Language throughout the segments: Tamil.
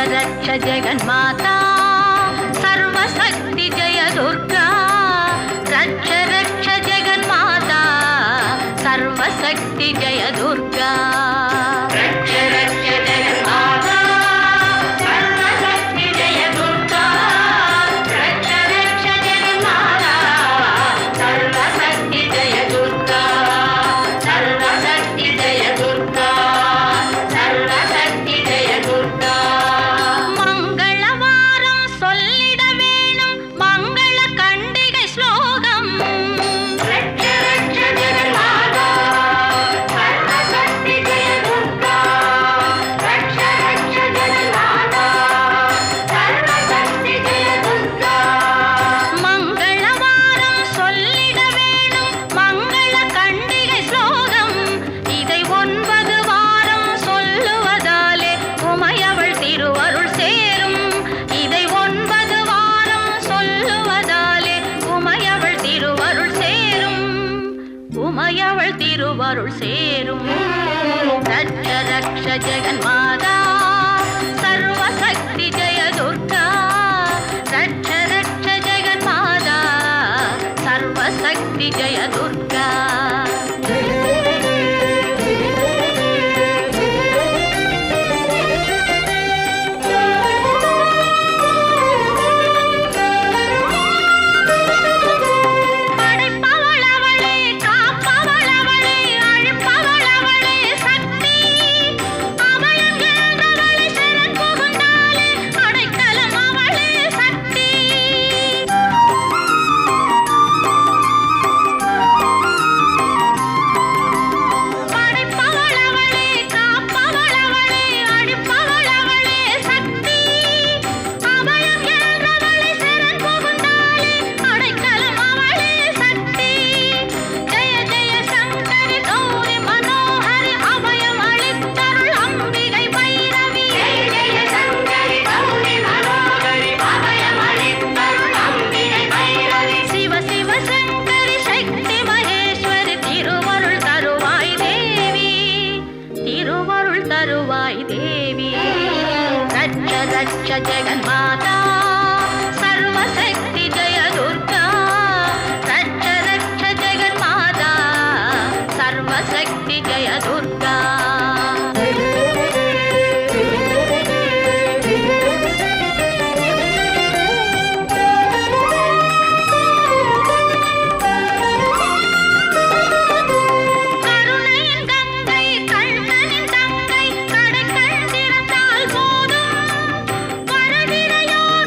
रक्ष जगन्माता सर्वशक्ति जय दुर्गा रक्ष रक्ष जगन्माता सर्वशक्ति जय दुर्गा रक्ष रक्ष जगन्माता सर्वशक्ति जय दुर्गा रक्ष रक्ष जगन्माता सर्वशक्ति जय दुर्गा सर्वशक्ति जय दुर्गा सर्वशक्ति जय दुर्गा मंगलवारम சொல்லிட வேணும் மங்கள கண்டிகை ஸ்லோகம் ரட்ச ரட்ச ஜெகன்மாதா சர்வசக்தி ஜெய துர்கா ரட்ச ரட்ச ஜெகன்மாதா சர்வசக்தி ஜெய துர்கா மங்களவாரம் சொல்லிட வேணும் மங்கள கண்டிகை ஸ்லோகம் இதை 9 வாரம் சொல்லுவதாலே உமையவள் திருவருள் சேரும் இதை 9 வாரம் சொல்லுவதாலே உமையவள் திருவருள் சேரும் உமையவள் திருவருள் சேரும் ரட்ச ரக்ஷ ஜெகன்மாதா சர்வசக்தி ஜெய துர்கா ரட்ச ரக்ஷ ஜெகன்மாதா சர்வசக்தி ஜெய துர்கா படைப்பவள் அவளே காப்பவள் அவளே அழிப்பவள் அவளே சக்தி அபயம் என்றவளை சரண் புகுந்தாலே அடைக்கலம் அவளே சக்தி படைப்பவள் அவளே காப்பவள் அவளே அழிப்பவள் அவளே சக்தி அபயம் என்றவளை சரண் புகுந்தாலே அடைக்கலம் அவளே சக்தி ஜெய ஜெய சங்கரி கௌரி மனோஹரி அபயம் அளித்தருள் அம்பிகை பைரவி ஜெய ஜெய சங்கரி கௌரி மனோஹரி அபயம் அளித்தருள் அம்பிகை பைரவி சிவ சிவ சங்கரி சக்தி மகேஸ்வரி திருவருள் தருவாய் தேவி திருவருள் தருவாய் தேவி ரட்ச ரட்ச ஜெகன்மாதா சர்வசக்தி ஜெய துர்கா ரட்ச ரட்ச ஜெகன்மாதா சர்வசக்தி ஜெய துர்கா கருணையின் கங்கை கண்ணனின் தங்கை கடைக்கண் திறந்தால் போதும் வருகிற யோகம்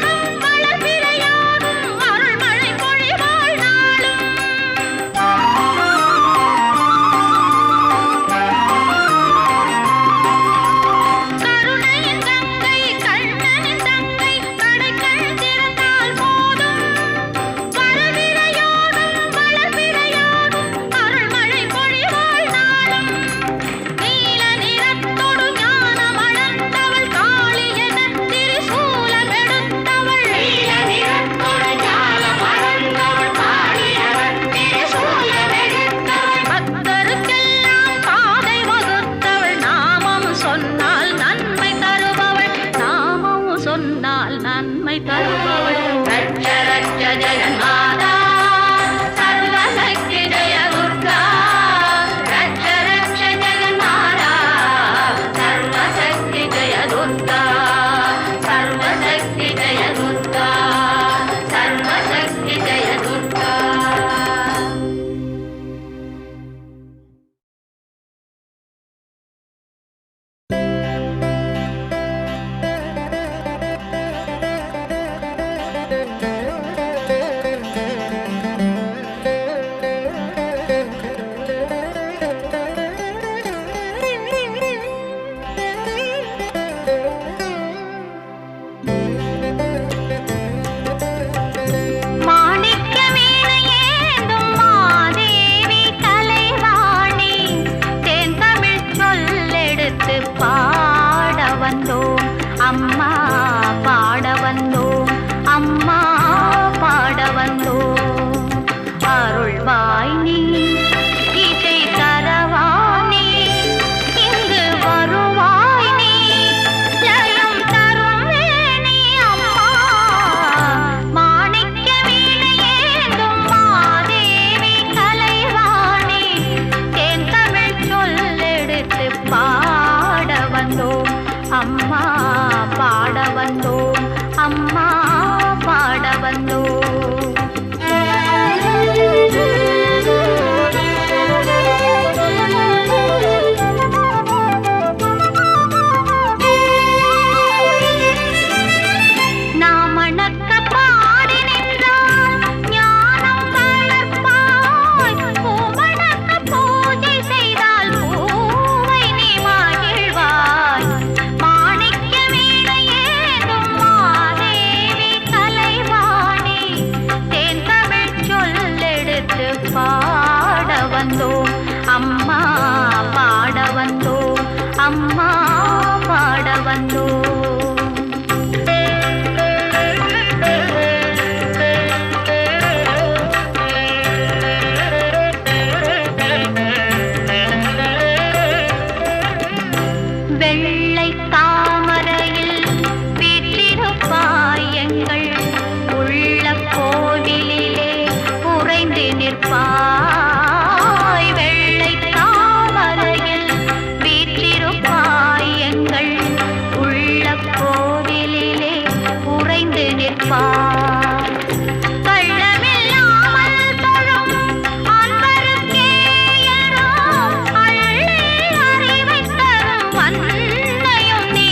வந்தோம் அம்மா பாட வந்தோம். வெள்ளை தாமரையில் வீற்றிருப்பாய் எங்கள் உள்ள கோவிலிலே உறைந்து நிற்பாய். வெள்ளை தாமரையில் வீற்றிருப்பாய் எங்கள் உள்ள கோவிலிலே உறைந்து நிற்பாய். கள்ளமில்லாமல் தொழும் அன்பருக்கே என்றோ அள்ளி அறிவைத் தரும் அன்னையும் நீ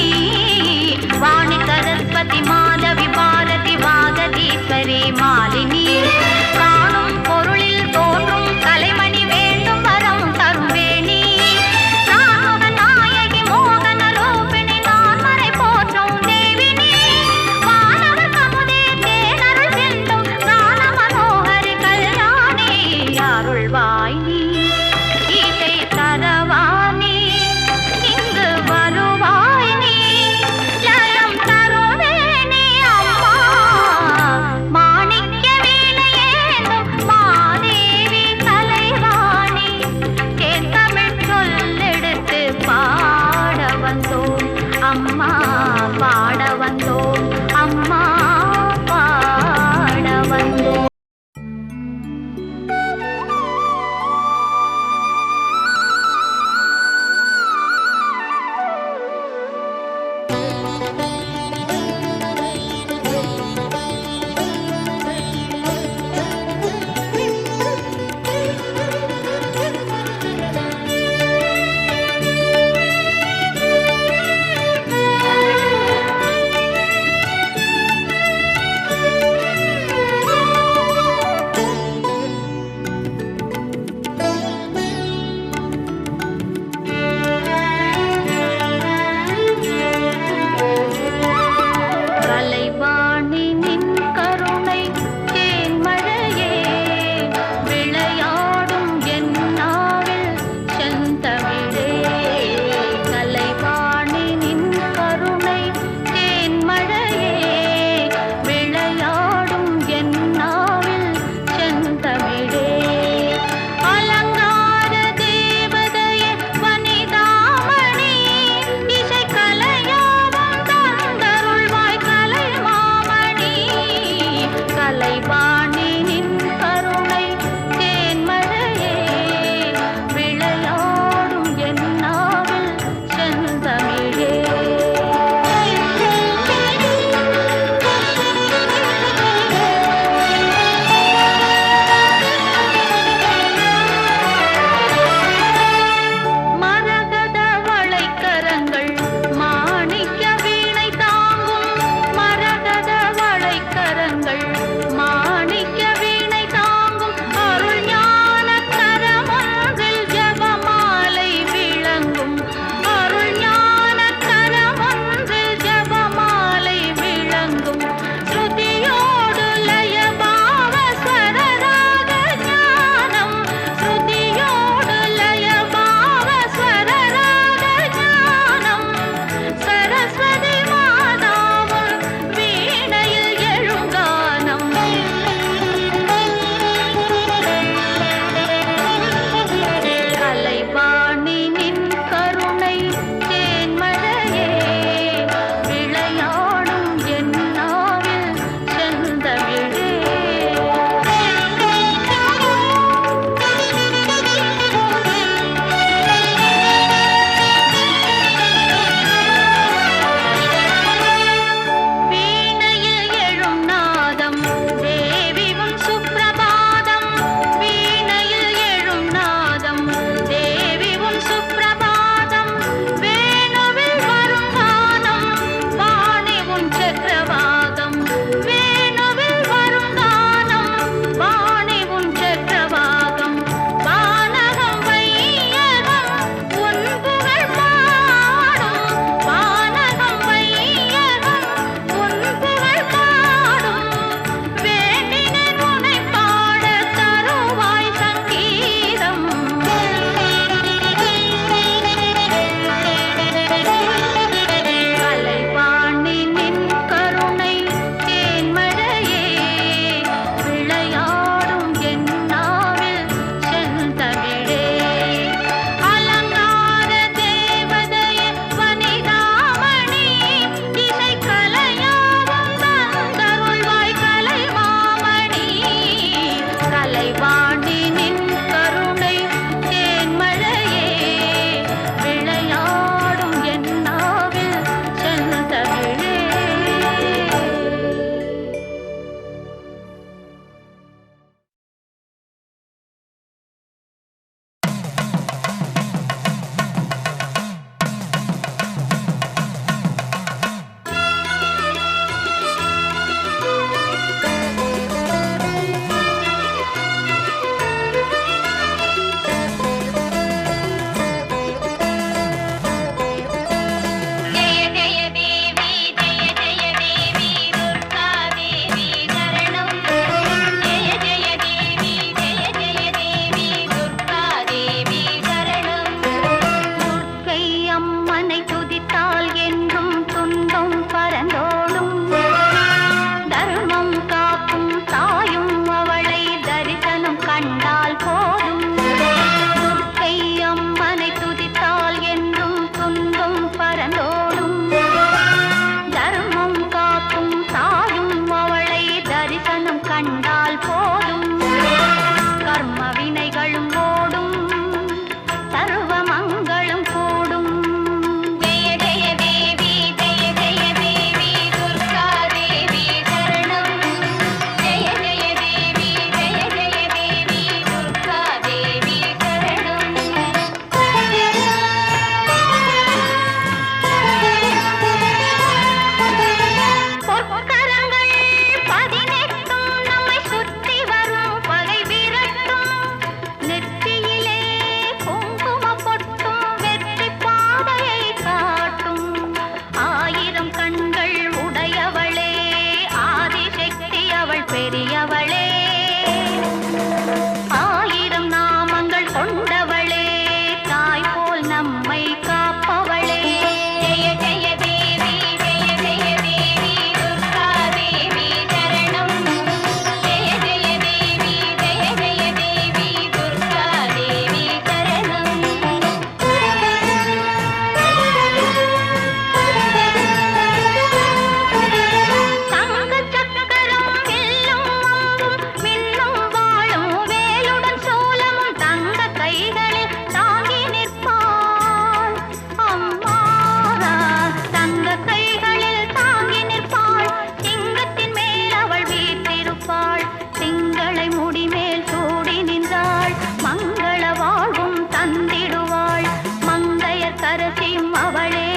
அரசியும் அவளே,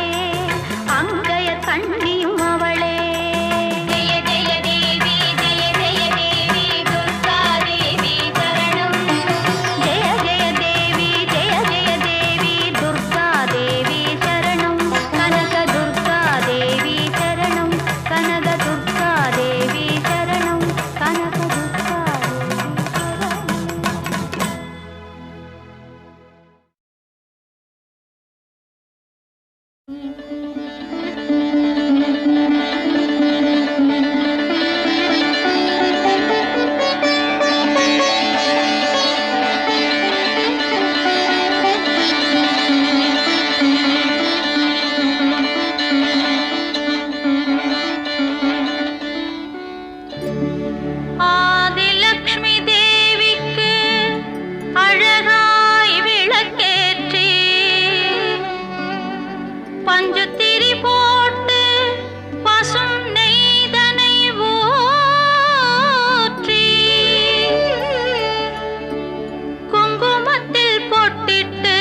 அங்கைய கண்ணியும் அவளே. ஜெய ஜெய தேவி ஜெய ஜெய தேவி துர்கா தேவி சரணம். ஜெய ஜெய தேவி ஜெய ஜெய தேவி துர்கா தேவி சரணம். கனக துர்கா தேவி சரணம். கனக துர்கா தேவி சரணம். கனக துர்கா ஆதிலக்ஷ்மி தேவிக்கு அழகாய் விளக்கேற்றி பஞ்சுத்திரி போட்டு பசும் நெய்தனை ஊற்றி குங்குமத்தில் பொட்டிட்டு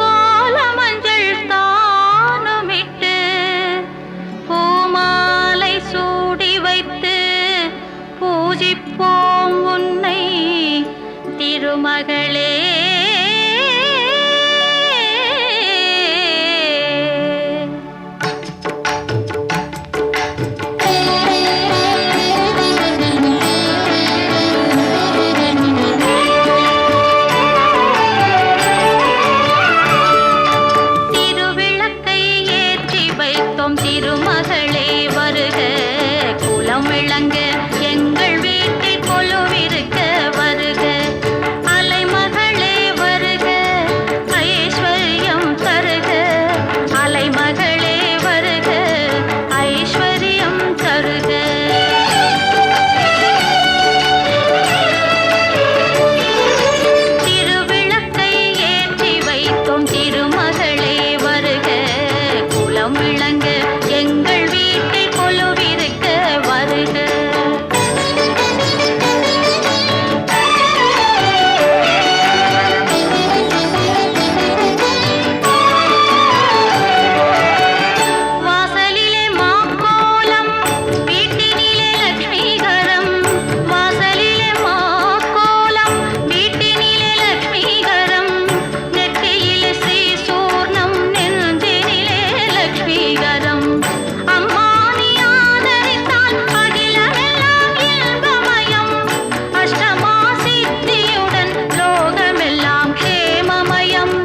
கோலமஞ்சள் தானுமிட்டு பூமாலை சூடி வைத்து பூஜிப்போம் உன்னை திருமகளே. திருவிளக்கை ஏற்றி வைத்தோம் திருமகளே வருக, குலம் விளங்க எங்கள் வீட்டில் கொலுவிருக்க வருக. அலைமகளே வருக, ஐஸ்வர்யம் தருக. அலைமகளே வருக, ஐஸ்வர்யம் தருக. திருவிளக்கை ஏற்றி வைத்தோம் திருமகளே வருக, குலம் விளங்க எங்கள் வீட்டில் கொலுவிருக்க வருக. வாசலிலே மாக்கோலம் வீட்டினிலே லக்ஷ்மிகரம். வாசலிலே மாக்கோலம் வீட்டினிலே லக்ஷ்மிகரம். நெற்றியிலே ஸ்ரீ சூர்ணம் நெஞ்சினிலே லக்ஷ்மிகரம். அம்மா நீ ஆதரித்தால் அகிலமெல்லாம் இன்பமயம். அஷ்டமா சித்தியுடன் லோகமெல்லாம் க்ஷேமமயம்.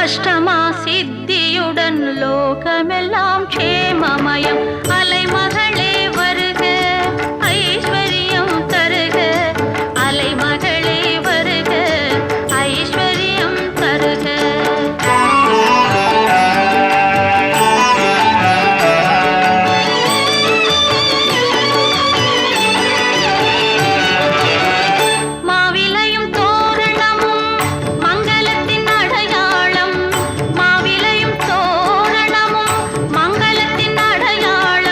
அஷ்டமா சித்தியுடன் லோகமெல்லாம் க்ஷேமமயம். அலைமகளே வருக, ஐஸ்வர்யம் தருக. அலைமகளே வருக, ஐஸ்வர்யம் தருக. மாவிலையும் தோரணமும் மங்களத்தின் அடையாளம். மாவிலையும் தோரணமும் மங்களத்தின் அடையாளம்.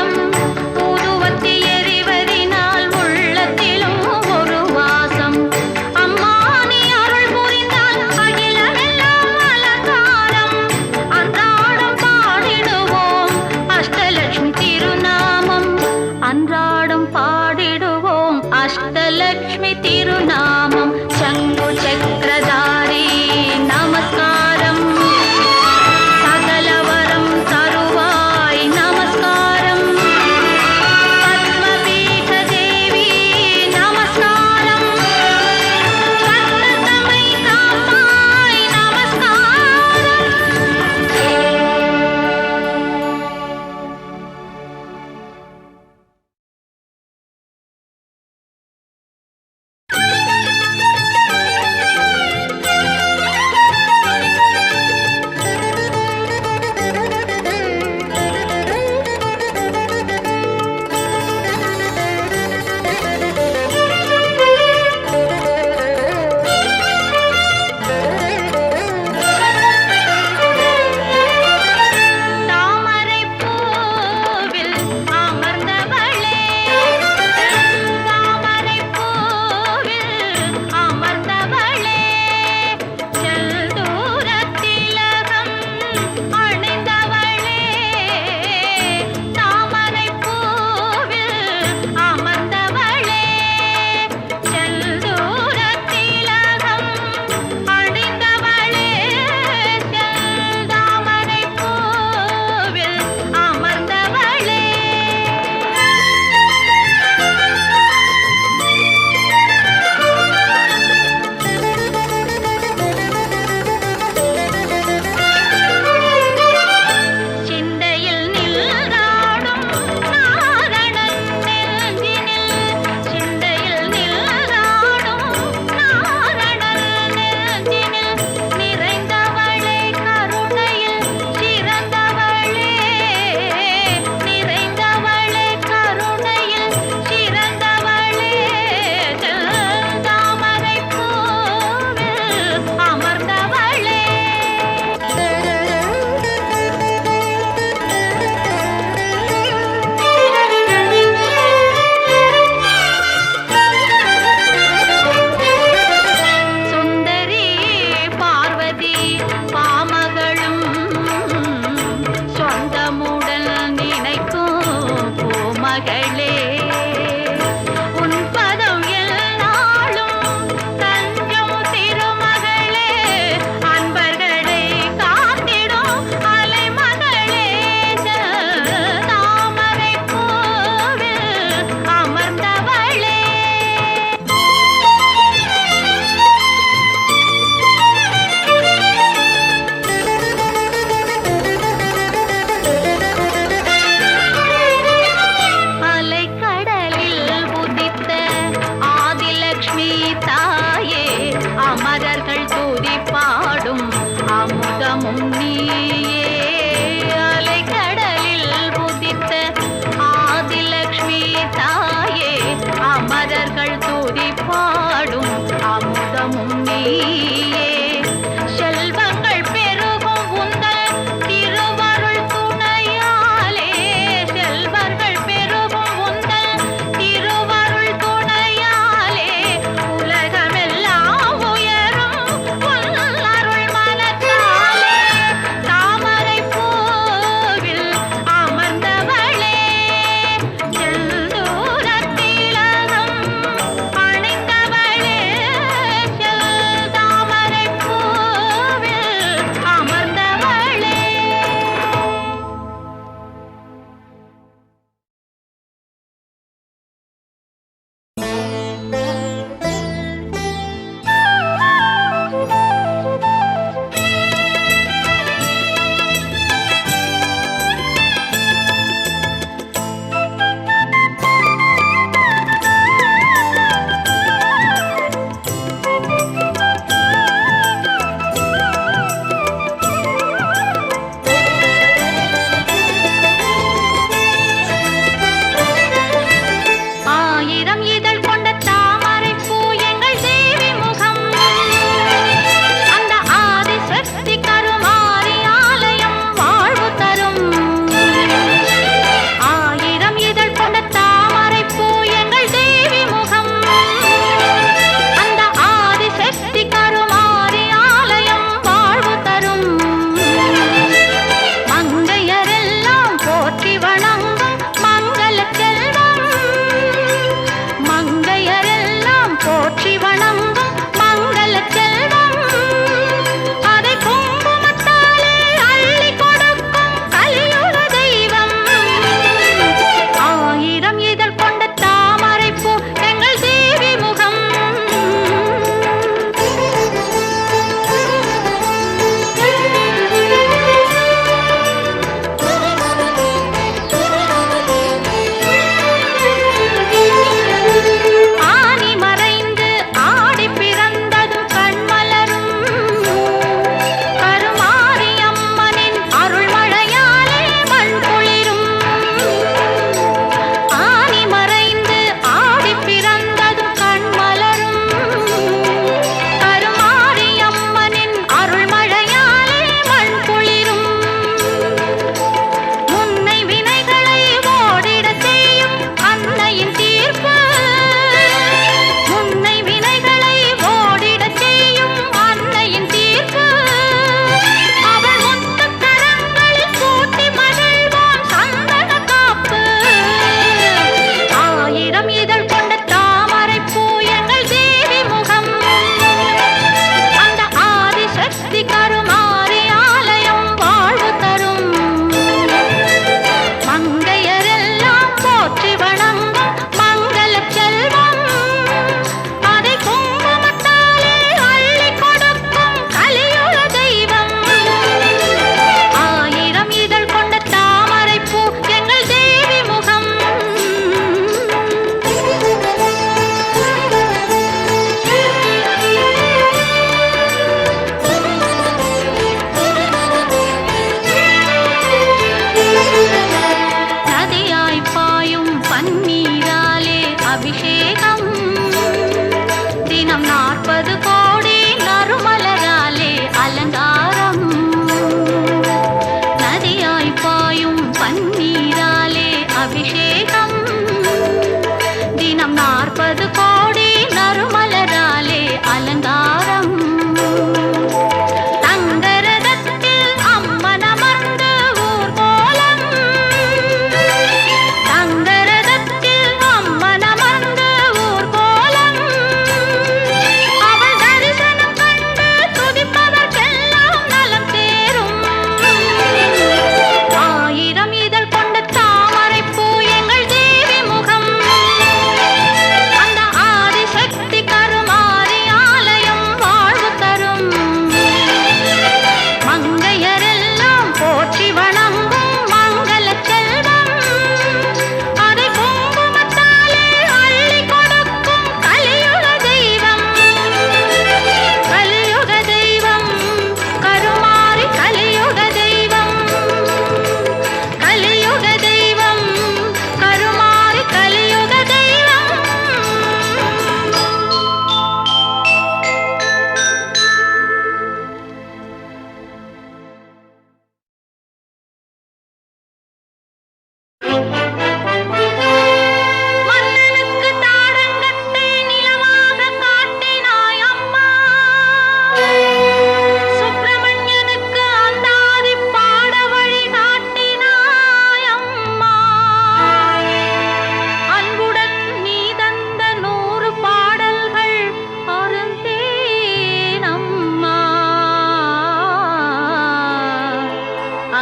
பாடும் அமுதமும் நீயே. செல்வங்கள் பெருகும் உந்தன் திருவருள் துணையாலே, செல்வங்கள் பெருகும் உந்தன் திருவருள் துணையாலே, உலகமெல்லாம் உயரும் உன் அருள் மனத்தாலே. தாமரை பூவில் அமர்ந்தவளே, செந்தூரத் திலகம் அணிந்தவளே, தாமரை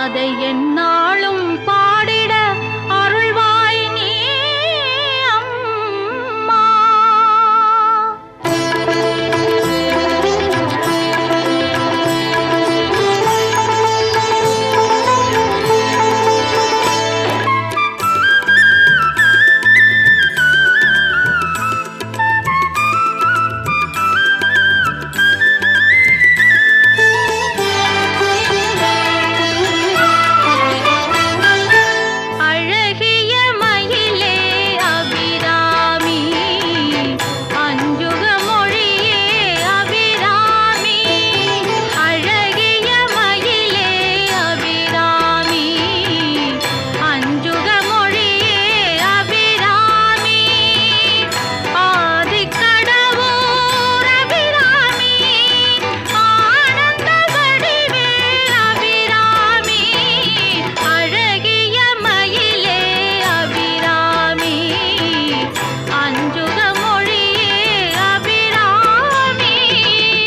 அதை எண்ணா